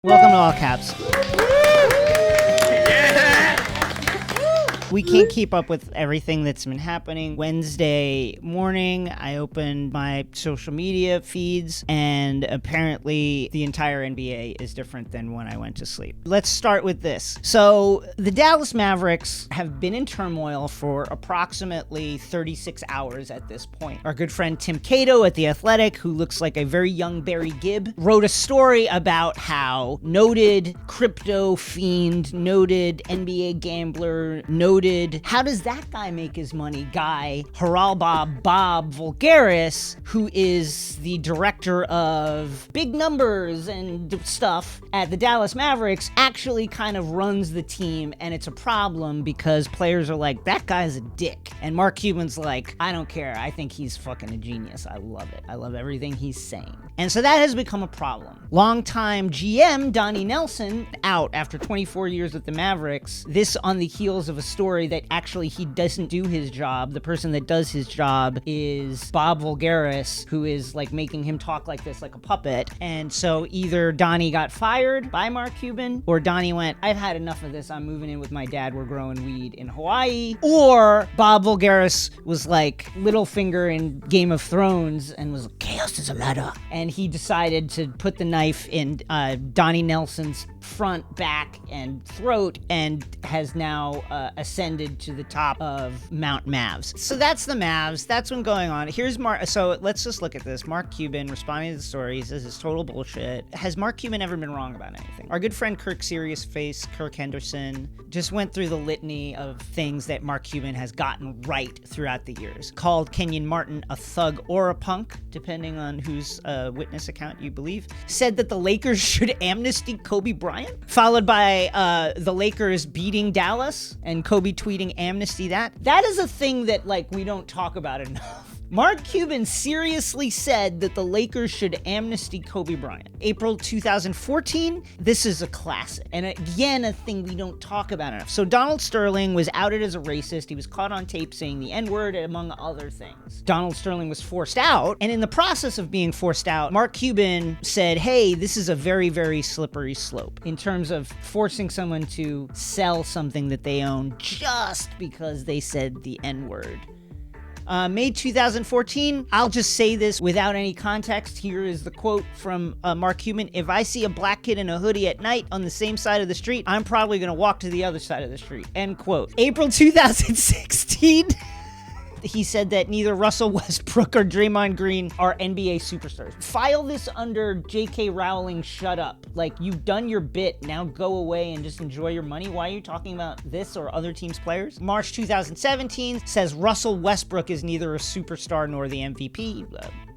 Welcome to All Caps. We can't keep up with everything that's been happening. Wednesday morning, I opened my social media feeds, and apparently the entire NBA is different than when I went to sleep. Let's start with this. So, the Dallas Mavericks have been in turmoil for approximately 36 hours at this point. Our good friend Tim Cato at The Athletic, who looks like a very young Barry Gibb, wrote a story about how noted crypto fiend, noted NBA gambler, noted how does that guy make his money guy, Haralabos Bob Voulgaris, who is the director of big numbers and stuff at the Dallas Mavericks, actually kind of runs the team, and it's a problem because players are like, that guy's a dick. And Mark Cuban's like, I don't care. I think he's fucking a genius. I love it. I love everything he's saying. And so that has become a problem. Longtime GM Donnie Nelson out after 24 years with the Mavericks. This on the heels of a story that actually he doesn't do his job. The person that does his job is Bob Voulgaris, who is like making him talk like this, like a puppet. And so either Donnie got fired by Mark Cuban, or Donnie went, I've had enough of this. I'm moving in with my dad. We're growing weed in Hawaii. Or Bob Voulgaris was like Littlefinger in Game of Thrones and was like, chaos is a matter. And he decided to put the knife in Donnie Nelson's front, back, and throat, and has now ascended to the top of Mount Mavs. So that's the Mavs. That's what's going on. Here's Mark. So let's just look at this. Mark Cuban responding to the story. He says it's total bullshit. Has Mark Cuban ever been wrong about anything? Our good friend Kirk Serious Face, Kirk Henderson, just went through the litany of things that Mark Cuban has gotten right throughout the years. Called Kenyon Martin a thug or a punk, depending on whose witness account you believe. Said that the Lakers should amnesty Kobe Bryant, followed by the Lakers beating Dallas and Kobe tweeting amnesty that. That is a thing that, like, we don't talk about enough. Mark Cuban seriously said that the Lakers should amnesty Kobe Bryant. April 2014, this is a classic. And again, a thing we don't talk about enough. So Donald Sterling was outed as a racist. He was caught on tape saying the N-word, among other things. Donald Sterling was forced out. And in the process of being forced out, Mark Cuban said, hey, this is a very, very slippery slope in terms of forcing someone to sell something that they own just because they said the N-word. May 2014, I'll just say this without any context. Here is the quote from Mark Cuban. If I see a black kid in a hoodie at night on the same side of the street, I'm probably going to walk to the other side of the street. End quote. April 2016. He said that neither Russell Westbrook or Draymond Green are NBA superstars. File this under J.K. Rowling, shut up. Like, you've done your bit, now go away and just enjoy your money. Why are you talking about this or other teams' players? March 2017 says Russell Westbrook is neither a superstar nor the MVP.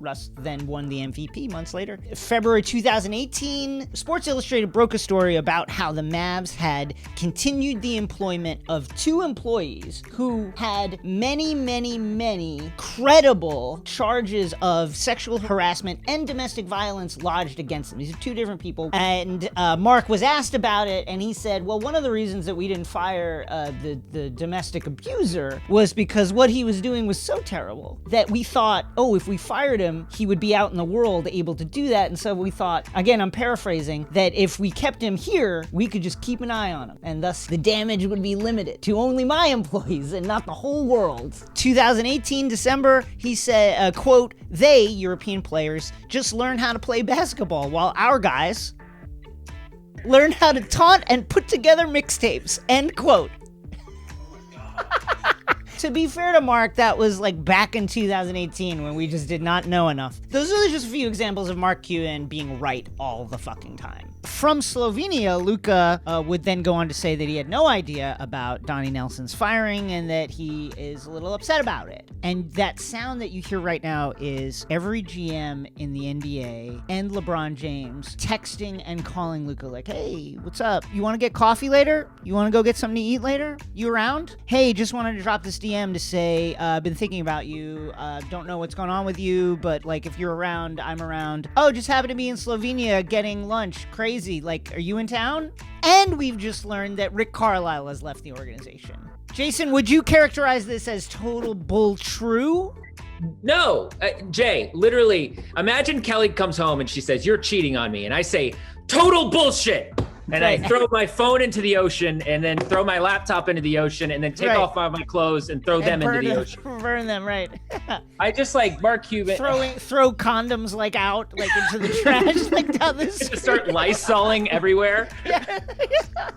Russ then won the MVP months later. February 2018, Sports Illustrated broke a story about how the Mavs had continued the employment of two employees who had many credible charges of sexual harassment and domestic violence lodged against them. These are two different people. And Mark was asked about it, and he said, well, one of the reasons that we didn't fire the domestic abuser was because what he was doing was so terrible that we thought, oh, if we fired him, he would be out in the world able to do that. And so we thought, again, I'm paraphrasing, that if we kept him here, we could just keep an eye on him. And thus the damage would be limited to only my employees and not the whole world. 2018, December, he said, quote, they, European players, just learn how to play basketball while our guys learn how to taunt and put together mixtapes, end quote. To be fair to Mark, that was like back in 2018 when we just did not know enough. Those are just a few examples of Mark Cuban being right all the fucking time. From Slovenia, Luka would then go on to say that he had no idea about Donnie Nelson's firing and that he is a little upset about it. And that sound that you hear right now is every GM in the NBA and LeBron James texting and calling Luka like, hey, what's up? You want to get coffee later? You want to go get something to eat later? You around? Hey, just wanted to drop this DM to say, been thinking about you. Don't know what's going on with you, but like if you're around, I'm around. Oh, just happened to be in Slovenia getting lunch. Crazy. Like, are you in town? And we've just learned that Rick Carlisle has left the organization. Jason, would you characterize this as total bull true? No, Jay, literally, imagine Kelly comes home and she says, you're cheating on me. And I say, total bullshit. And Right. I throw my phone into the ocean and then throw my laptop into the ocean and then take Right. off my clothes and throw them into the ocean. Burn them, right. I just like Mark Cuban. Throw condoms like out, like into the trash, like down this. Just start Lysoling everywhere.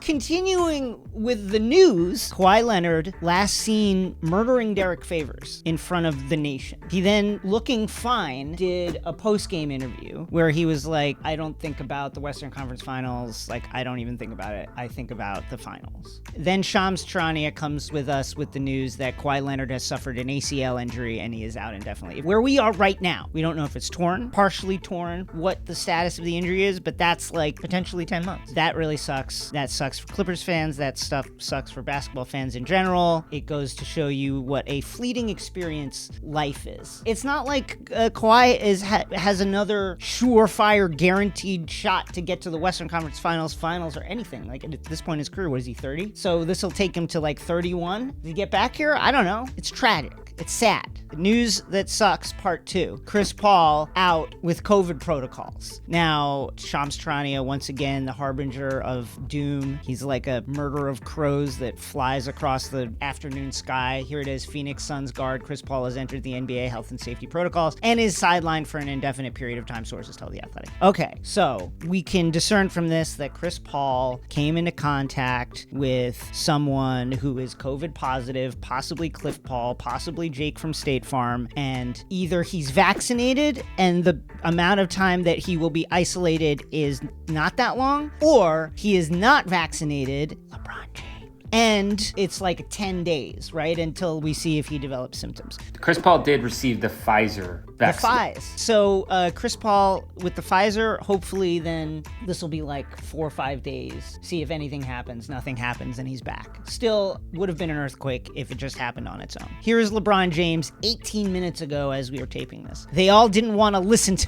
Continuing with the news, Kawhi Leonard last seen murdering Derek Favors in front of the nation. He then, looking fine, did a post-game interview where he was like, I don't think about the Western Conference Finals, like I don't even think about it. I think about the finals. Then Shams Charania comes with us with the news that Kawhi Leonard has suffered an ACL injury and he is out indefinitely. Where we are right now, we don't know if it's torn, partially torn, what the status of the injury is, but that's like potentially 10 months. That really sucks. That sucks for Clippers fans. That stuff sucks for basketball fans in general. It goes to show you what a fleeting experience life is. It's not like Kawhi has another surefire guaranteed shot to get to the Western Conference Finals or anything. Like at this point in his career, what is he, 30? So this will take him to like 31 to get back here? I don't know. It's tragic. It's sad. The news that sucks, part 2. Chris Paul out with COVID protocols. Now, Shams Charania, once again, the harbinger of doom. He's like a murder of crows that flies across the afternoon sky. Here it is, Phoenix Suns guard Chris Paul has entered the NBA health and safety protocols and is sidelined for an indefinite period of time, sources tell The Athletic. Okay, so we can discern from this that Chris Paul came into contact with someone who is COVID positive, possibly Cliff Paul, possibly Jake from State Farm, and either he's vaccinated and the amount of time that he will be isolated is not that long, or he is not vaccinated, LeBron James, and it's like 10 days, right, until we see if he develops symptoms. Chris Paul did receive the Pfizer vaccine. The Pfizer. So Chris Paul with the Pfizer, hopefully then this will be like 4 or 5 days. See if anything happens, nothing happens, and he's back. Still would have been an earthquake if it just happened on its own. Here is LeBron James 18 minutes ago as we were taping this. They all didn't want to listen to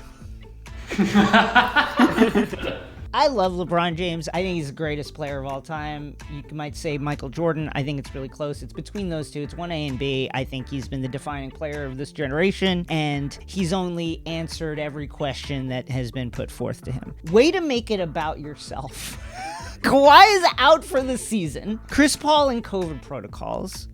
I love LeBron James. I think he's the greatest player of all time. You might say Michael Jordan. I think it's really close. It's between those two. It's 1A and B. I think he's been the defining player of this generation, and he's only answered every question that has been put forth to him. Way to make it about yourself. Kawhi is out for the season. Chris Paul in COVID protocols.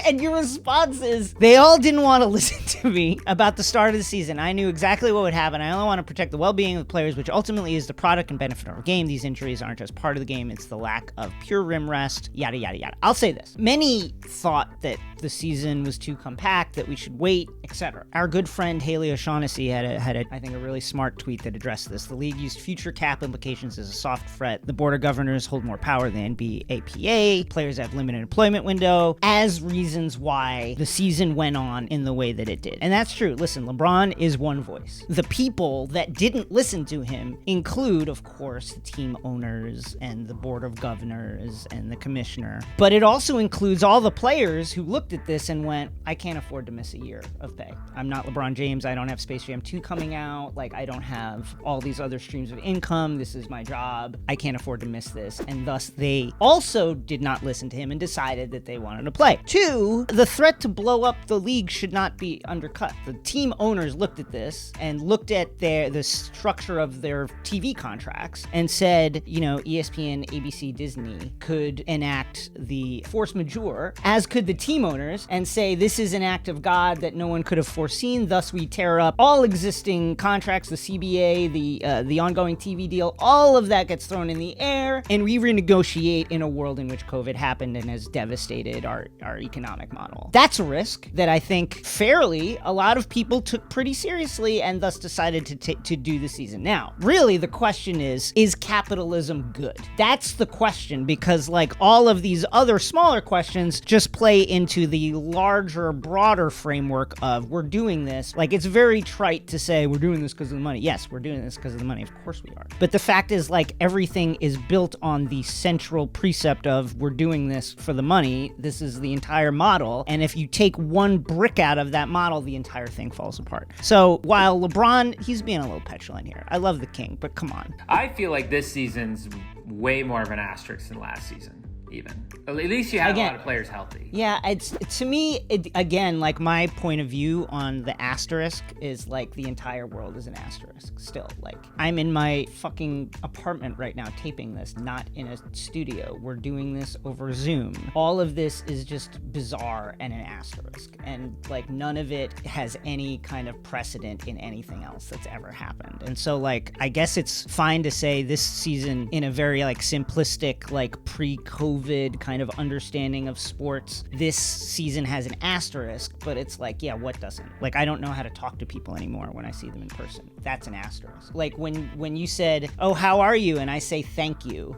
And your response is, they all didn't want to listen to me about the start of the season. I knew exactly what would happen. I only want to protect the well-being of the players, which ultimately is the product and benefit of our game. These injuries aren't just part of the game. It's the lack of pure rim rest, yada, yada, yada. I'll say this. Many thought that the season was too compact, that we should wait, etc. Our good friend Haley O'Shaughnessy had I think, a really smart tweet that addressed this. The league used future cap implications as a soft threat. The board of governors hold more power than NBAPA. Players have limited employment window as reasons why the season went on in the way that it did. And that's true. Listen, LeBron is one voice. The people that didn't listen to him include, of course, the team owners and the board of governors and the commissioner. But it also includes all the players who looked at this and went, I can't afford to miss a year of pay. I'm not LeBron James. I don't have Space Jam 2 coming out. Like, I don't have all these other streams of income. This is my job. I can't afford to miss this. And thus they also did not listen to him and decided that they wanted to play. 2, the threat to blow up the league should not be undercut. The team owners looked at this and looked at the structure of their TV contracts and said, you know, ESPN, ABC, Disney could enact the force majeure, as could the team owners, and say this is an act of God that no one could have foreseen. Thus we tear up all existing contracts, the CBA, the ongoing TV deal, all of that gets thrown in the air, and we renegotiate in a world in which COVID happened and has devastated our economic model. That's a risk that I think fairly a lot of people took pretty seriously and thus decided to do the season. Now, really the question is capitalism good? That's the question, because like all of these other smaller questions just play into the larger, broader framework of we're doing this. Like, it's very trite to say we're doing this because of the money. Yes, we're doing this because of the money. Of course we are. But the fact is, like, everything is built on the central precept of we're doing this for the money. This is the entire model. And if you take one brick out of that model, the entire thing falls apart. So while LeBron, he's being a little petulant here. I love the king, but come on. I feel like this season's way more of an asterisk than last season. even. At least you have a lot of players healthy. Yeah, it's to me, again, like my point of view on the asterisk is like the entire world is an asterisk still. Like I'm in my fucking apartment right now taping this, not in a studio. We're doing this over Zoom. All of this is just bizarre and an asterisk. And like none of it has any kind of precedent in anything else that's ever happened. And so like, I guess it's fine to say this season in a very like simplistic, like pre-COVID kind of understanding of sports, this season has an asterisk, but it's like, yeah, what doesn't? Like, I don't know how to talk to people anymore when I see them in person. That's an asterisk. Like when you said, oh, how are you? And I say, thank you.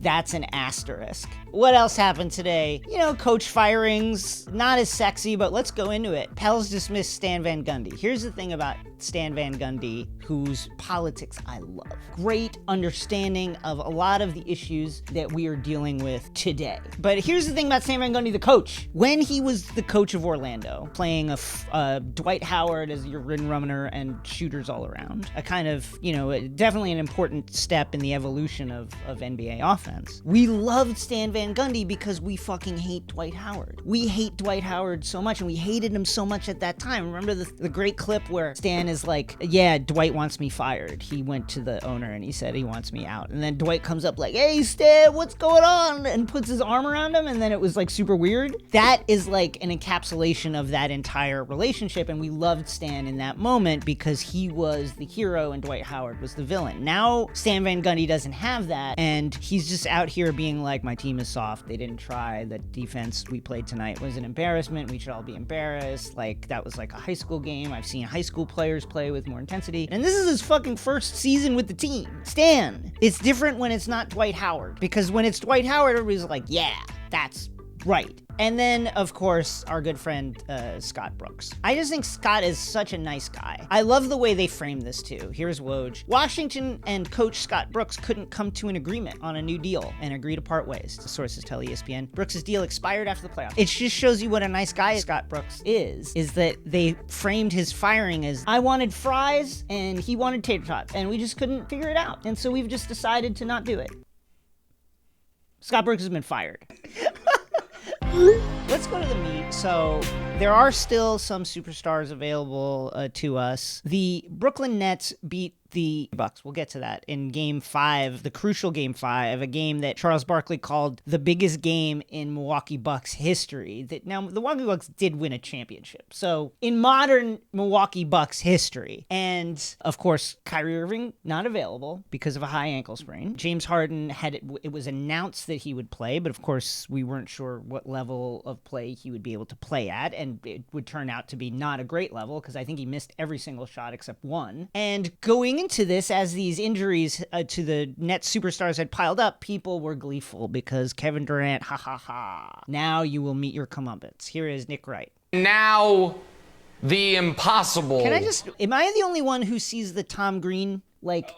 That's an asterisk. What else happened today? You know, coach firings, not as sexy, but let's go into it. Pels dismissed Stan Van Gundy. Here's the thing about Stan Van Gundy, whose politics I love. Great understanding of a lot of the issues that we are dealing with today. But here's the thing about Stan Van Gundy, the coach. When he was the coach of Orlando, playing a Dwight Howard as your rim runner and shooters all around, a kind of, you know, definitely an important step in the evolution of NBA offense. We loved Stan Van Gundy because we fucking hate Dwight Howard. We hate Dwight Howard so much, and we hated him so much at that time. Remember the great clip where Stan is like, yeah, Dwight wants me fired. He went to the owner and he said he wants me out. And then Dwight comes up like, hey, Stan, what's going on? And puts his arm around him, and then it was like super weird. That is like an encapsulation of that entire relationship, and we loved Stan in that moment because he was the hero and Dwight Howard was the villain. Now Stan Van Gundy doesn't have that, and he's just out here being like, my team is soft. They didn't try. The defense we played tonight was an embarrassment. We should all be embarrassed. Like, that was like a high school game. I've seen high school players play with more intensity. And this is his fucking first season with the team. Stan. It's different when it's not Dwight Howard. Because when it's Dwight Howard, everybody's like, yeah, that's right. And then, of course, our good friend, Scott Brooks. I just think Scott is such a nice guy. I love the way they frame this, too. Here's Woj. Washington and coach Scott Brooks couldn't come to an agreement on a new deal and agree to part ways, the sources tell ESPN. Brooks' deal expired after the playoffs. It just shows you what a nice guy Scott Brooks is that they framed his firing as, I wanted fries and he wanted tater tots, and we just couldn't figure it out. And so we've just decided to not do it. Scott Brooks has been fired. Let's go to the meat. So there are still some superstars available to us. The Brooklyn Nets beat the Bucks. We'll get to that in Game 5, the crucial Game 5, a game that Charles Barkley called the biggest game in Milwaukee Bucks history. Now, the Milwaukee Bucks did win a championship. So in modern Milwaukee Bucks history, and of course, Kyrie Irving not available because of a high ankle sprain. James Harden it was announced that he would play, but of course, we weren't sure what level of play he would be able to play at, and it would turn out to be not a great level because I think he missed every single shot except one. And going into this, as these injuries to the Nets superstars had piled up, people were gleeful because Kevin Durant, ha ha ha. Now you will meet your comeuppance. Here is Nick Wright. Now the impossible. Am I the only one who sees the Tom Green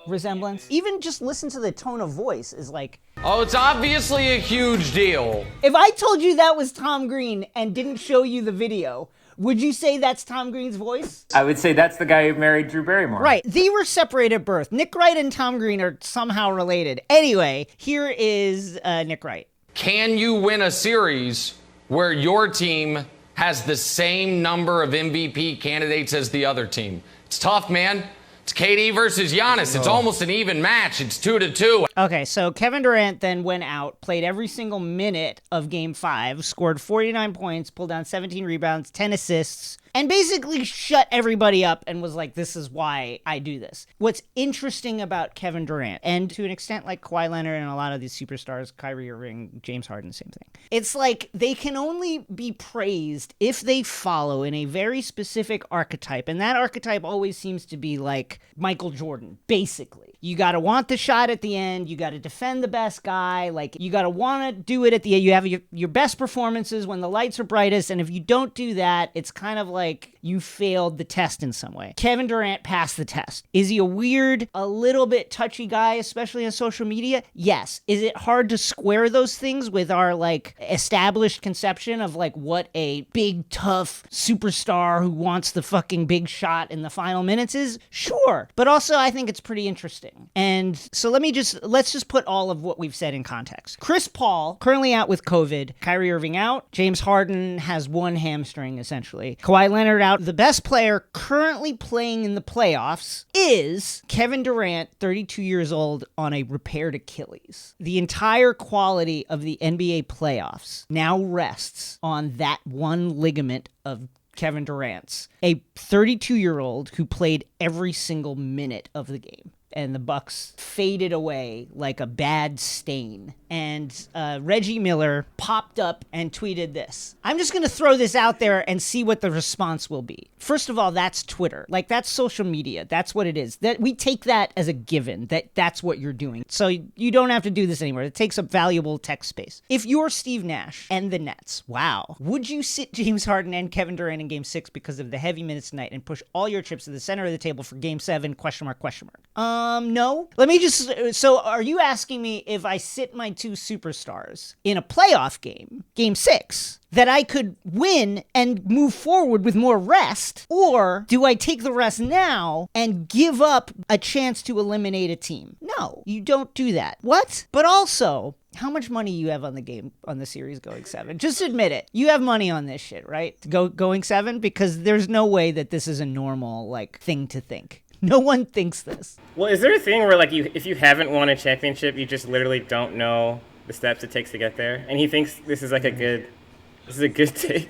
resemblance? Even just listen to the tone of voice is like, oh, it's obviously a huge deal. If I told you that was Tom Green and didn't show you the video, would you say that's Tom Green's voice? I would say that's the guy who married Drew Barrymore. Right. They were separated at birth. Nick Wright and Tom Green are somehow related. Anyway, here is Nick Wright. Can you win a series where your team has the same number of MVP candidates as the other team? It's tough, man. It's KD versus Giannis. It's almost an even match. It's 2-2. Okay, so Kevin Durant then went out, played every single minute of Game 5, scored 49 points, pulled down 17 rebounds, 10 assists, and basically shut everybody up and was like, this is why I do this. What's interesting about Kevin Durant, and to an extent like Kawhi Leonard and a lot of these superstars, Kyrie Irving, James Harden, same thing. It's like they can only be praised if they follow in a very specific archetype, and that archetype always seems to be like Michael Jordan, basically. You got to want the shot at the end, you got to defend the best guy, like you got to want to do it at the end. You have your best performances when the lights are brightest, and if you don't do that, it's kind of like you failed the test in some way. Kevin Durant passed the test. Is he a weird, a little bit touchy guy, especially on social media? Yes. Is it hard to square those things with our like established conception of like what a big, tough superstar who wants the fucking big shot in the final minutes is? Sure. But also I think it's pretty interesting. And so let's just put all of what we've said in context. Chris Paul, currently out with COVID. Kyrie Irving out. James Harden has one hamstring, essentially. Kawhi Leonard out. The best player currently playing in the playoffs is Kevin Durant, 32 years old, on a repaired Achilles. The entire quality of the NBA playoffs now rests on that one ligament of Kevin Durant's, a 32-year-old who played every single minute of the game. And the Bucks faded away like a bad stain. And Reggie Miller popped up and tweeted this. I'm just going to throw this out there and see what the response will be. First of all, that's Twitter. Like, that's social media. That's what it is. That we take that as a given, that's what you're doing. So you don't have to do this anymore. It takes up valuable text space. If you're Steve Nash and the Nets, wow, would you sit James Harden and Kevin Durant in Game 6 because of the heavy minutes tonight and push all your chips to the center of the table for Game 7, ? No. Let me just, so are you asking me if I sit my two superstars in a playoff game, Game 6, that I could win and move forward with more rest? Or do I take the rest now and give up a chance to eliminate a team? No, you don't do that. What? But also, how much money you have on the game, on the series going 7? Just admit it. You have money on this shit, right? Going 7? Because there's no way that this is a normal, like, thing to think. No one thinks this. Well, is there a thing where, like, if you haven't won a championship, you just literally don't know the steps it takes to get there? And he thinks this is a good take.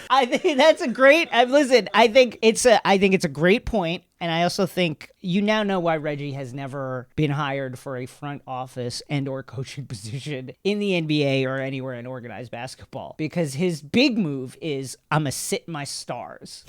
I think that's a great. Listen, I think it's a great point, and I also think you now know why Reggie has never been hired for a front office and/or coaching position in the NBA or anywhere in organized basketball, because his big move is I'm gonna sit my stars.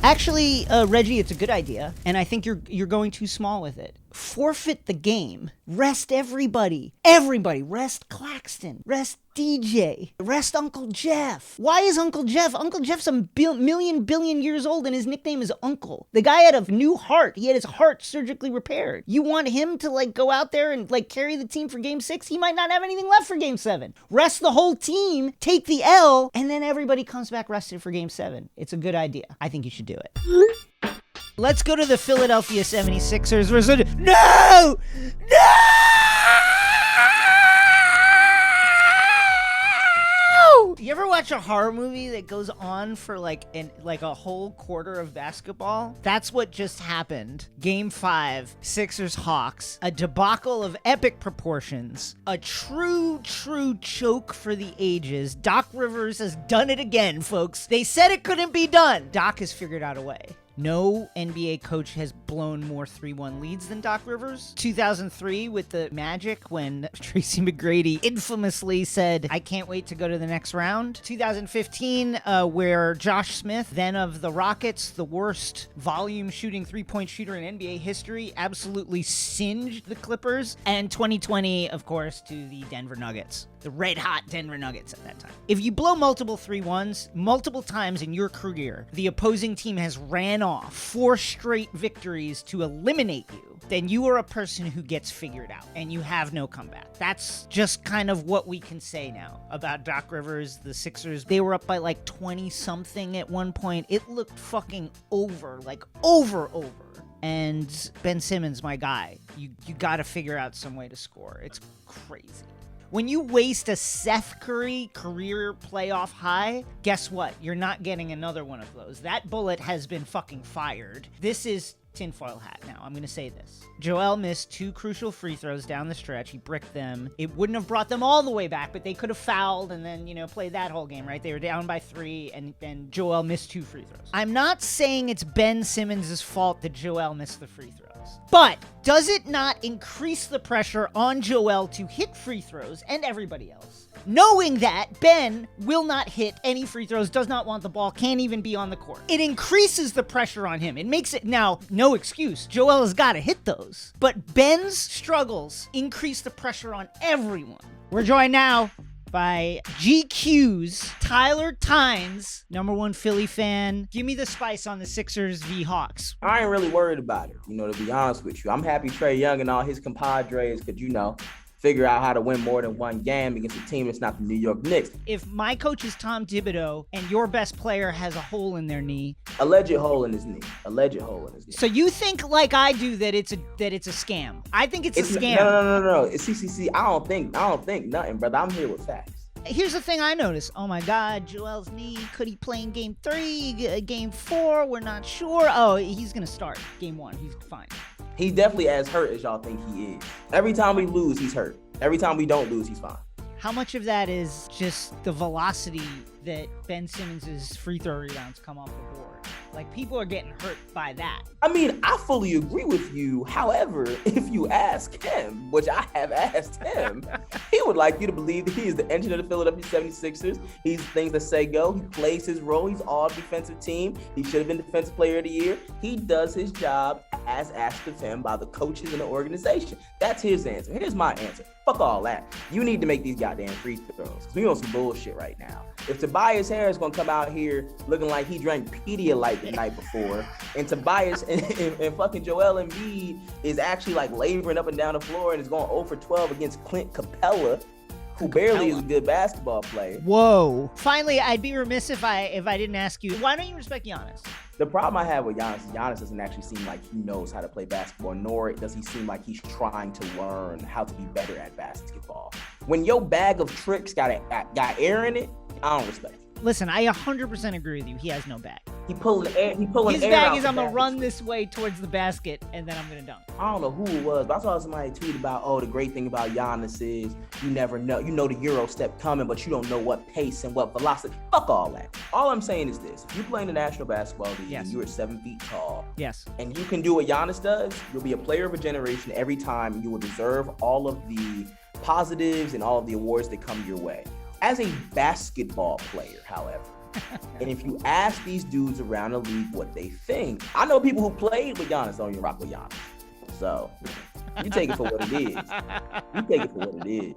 Actually, Reggie, it's a good idea, and I think you're going too small with it. Forfeit the game. Rest everybody. Everybody. Rest Claxton. Rest DJ. Rest Uncle Jeff. Why is Uncle Jeff? Uncle Jeff's a billion years old, and his nickname is Uncle. The guy had a new heart. He had his heart surgically repaired. You want him to, like, go out there and, like, carry the team for Game 6? He might not have anything left for Game 7. Rest the whole team, take the L, and then everybody comes back rested for Game 7. It's a good idea. I think you should do it. Let's go to the Philadelphia 76ers. No! You ever watch a horror movie that goes on for like a whole quarter of basketball? That's what just happened. Game 5, Sixers Hawks, a debacle of epic proportions, a true choke for the ages. Doc Rivers has done it again, folks. They said it couldn't be done. Doc has figured out a way. No NBA coach has blown more 3-1 leads than Doc Rivers. 2003 with the Magic, when Tracy McGrady infamously said, I can't wait to go to the next round. 2015, where Josh Smith, then of the Rockets, the worst volume shooting three-point shooter in NBA history, absolutely singed the Clippers. And 2020, of course, to the Denver Nuggets. The red-hot Denver Nuggets at that time. If you blow multiple 3-1s, multiple times in your career, the opposing team has ran off 4 straight victories to eliminate you, then you are a person who gets figured out, and you have no comeback. That's just kind of what we can say now about Doc Rivers, the Sixers. They were up by like 20-something at one point. It looked fucking over, like over. And Ben Simmons, my guy, you gotta figure out some way to score. It's crazy. When you waste a Seth Curry career playoff high, guess what? You're not getting another one of those. That bullet has been fucking fired. This is tinfoil hat now. I'm going to say this. Joel missed 2 crucial free throws down the stretch. He bricked them. It wouldn't have brought them all the way back, but they could have fouled and then, played that whole game, right? They were down by 3, and Joel missed 2 free throws. I'm not saying it's Ben Simmons' fault that Joel missed the free throws. But does it not increase the pressure on Joel to hit free throws and everybody else? Knowing that Ben will not hit any free throws, does not want the ball, can't even be on the court. It increases the pressure on him. It makes it, now, no excuse. Joel has got to hit those. But Ben's struggles increase the pressure on everyone. We're joined now by GQ's Tyler Tynes, #1 Philly fan. Give me the spice on the Sixers v Hawks. I ain't really worried about it, to be honest with you. I'm happy Trae Young and all his compadres could, figure out how to win more than one game against a team that's not the New York Knicks. If my coach is Tom Thibodeau and your best player has a hole in their knee. Alleged hole in his knee. So you think like I do that it's a scam? I think it's a scam. No. It's CCC. I don't think nothing, brother. I'm here with facts. Here's the thing I noticed. Oh my God, Joel's knee. Could he play in game 3, game 4? We're not sure. Oh, he's going to start game 1. He's fine. He's definitely as hurt as y'all think he is. Every time we lose, he's hurt. Every time we don't lose, he's fine. How much of that is just the velocity that Ben Simmons' free throw rebounds come off the board? Like, people are getting hurt by that. I mean, I fully agree with you. However, if you ask him, which I have asked him, he would like you to believe that he is the engine of the Philadelphia 76ers. He's things that say go. He plays his role. He's all defensive team. He should have been Defensive Player of the Year. He does his job as asked of him by the coaches in the organization. That's his answer. Here's my answer. Fuck all that. You need to make these goddamn free throws. We on some bullshit right now. If Tobias Harris gonna come out here looking like he drank Pedialyte the night before, and Tobias and fucking Joel Embiid is actually like laboring up and down the floor and is going 0 for 12 against Clint Capella, who barely is a good basketball player. Whoa. Finally, I'd be remiss if I didn't ask you, why don't you respect Giannis? The problem I have with Giannis is Giannis doesn't actually seem like he knows how to play basketball, nor does he seem like he's trying to learn how to be better at basketball. When your bag of tricks got air in it, I don't respect it. Listen, I 100% agree with you. He has no bag. He pulling air. His bag is I'm gonna run this way towards the basket and then I'm gonna dunk. I don't know who it was, but I saw somebody tweet about, the great thing about Giannis is you never know. You know the Euro step coming, but you don't know what pace and what velocity. Fuck all that. All I'm saying is this: if you play in the National Basketball League and you are 7 feet tall, and you can do what Giannis does, you'll be a player of a generation every time. You will deserve all of the positives and all of the awards that come your way. As a basketball player, however, and if you ask these dudes around the league what they think, I know people who played with Giannis don't even rock with Giannis. So you take it for what it is.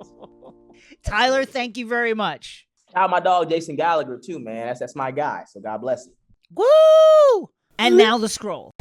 Tyler, thank you very much. Shout out my dog Jason Gallagher too, man. That's my guy. So God bless him. Woo! And now the scroll.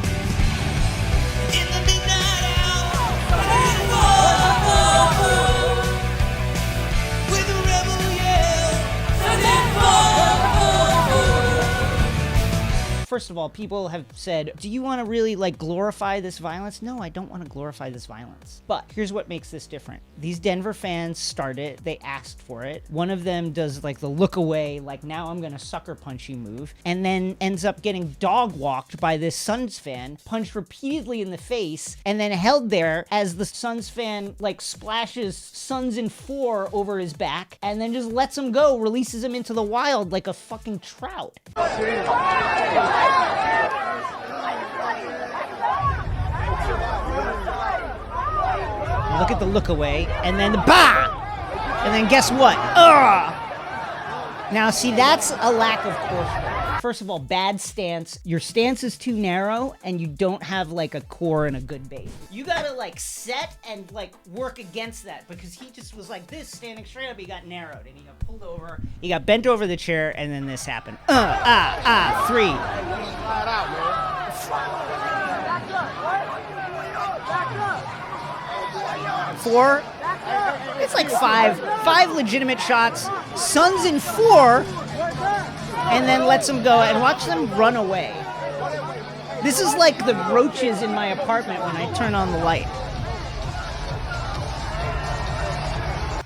First of all, people have said, do you want to really glorify this violence? No, I don't want to glorify this violence. But here's what makes this different. These Denver fans started, they asked for it. One of them does the look away, now I'm going to sucker punch you move, and then ends up getting dog walked by this Suns fan, punched repeatedly in the face, and then held there as the Suns fan splashes Suns in 4 over his back, and then just lets him go, releases him into the wild like a fucking trout. Look at the look away, and then the bah! And then guess what? Ugh! Now, see, that's a lack of core. First of all, bad stance. Your stance is too narrow, and you don't have a core and a good base. You gotta set and work against that, because he just was like this, standing straight up. He got narrowed, and he got pulled over. He got bent over the chair, and then this happened. 3. 4. It's 5 legitimate shots. Suns in 4, and then lets them go and watch them run away. This is like the roaches in my apartment when I turn on the light.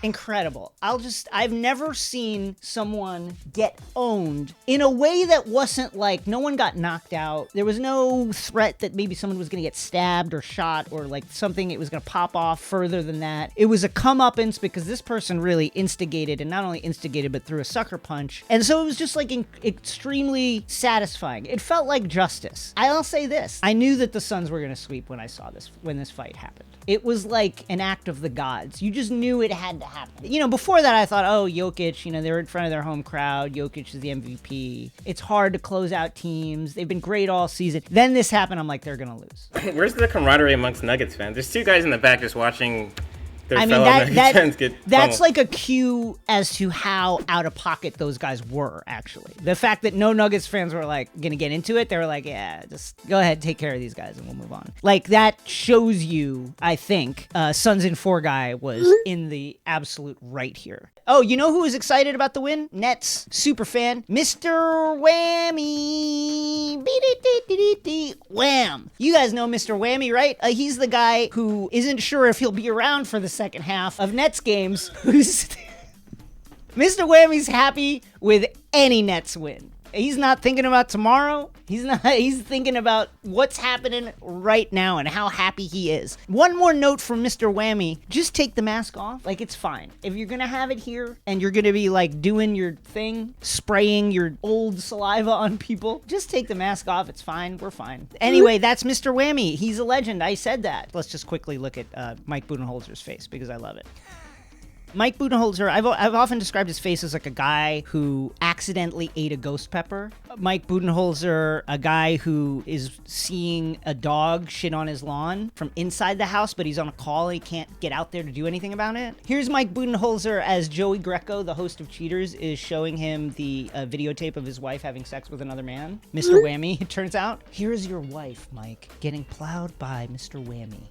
Incredible. I've never seen someone get owned in a way that wasn't no one got knocked out. There was no threat that maybe someone was going to get stabbed or shot or something, it was going to pop off further than that. It was a comeuppance because this person really instigated, and not only instigated, but threw a sucker punch. And so it was just extremely satisfying. It felt like justice. I'll say this. I knew that the Suns were going to sweep when I saw this, when this fight happened. It was like an act of the gods. You just knew it had to happen. Before that I thought, Jokic, they were in front of their home crowd. Jokic is the MVP. It's hard to close out teams. They've been great all season. Then this happened. I'm like, they're going to lose. Where's the camaraderie amongst Nuggets fans? There's 2 guys in the back just watching their I mean, fellow Nuggets get that's pummeled. like a cue as to how out of pocket those guys were, actually. The fact that no Nuggets fans were like going to get into it, they were like, yeah, just go ahead, take care of these guys and we'll move on. Like, that shows you, I think, Suns in 4 guy was in the absolute right here. Oh, you know who was excited about the win? Nets super fan, Mr. Whammy. Wham. You guys know Mr. Whammy, right? He's the guy who isn't sure if he'll be around for the second half of Nets games. Mr. Whammy's happy with any Nets win. He's not thinking about tomorrow. He's thinking about what's happening right now and how happy he is. One more note from Mr. Whammy. Just take the mask off. Like, it's fine. If you're going to have it here and you're going to be like doing your thing, spraying your old saliva on people, just take the mask off. It's fine. We're fine. Anyway, that's Mr. Whammy. He's a legend. I said that. Let's just quickly look at Mike Budenholzer's face because I love it. Mike Budenholzer, I've often described his face as like a guy who accidentally ate a ghost pepper. Mike Budenholzer, a guy who is seeing a dog shit on his lawn from inside the house, but he's on a call. He can't get out there to do anything about it. Here's Mike Budenholzer as Joey Greco, the host of Cheaters, is showing him the videotape of his wife having sex with another man. Mr. Whammy, it turns out. Here's your wife, Mike, getting plowed by Mr. Whammy.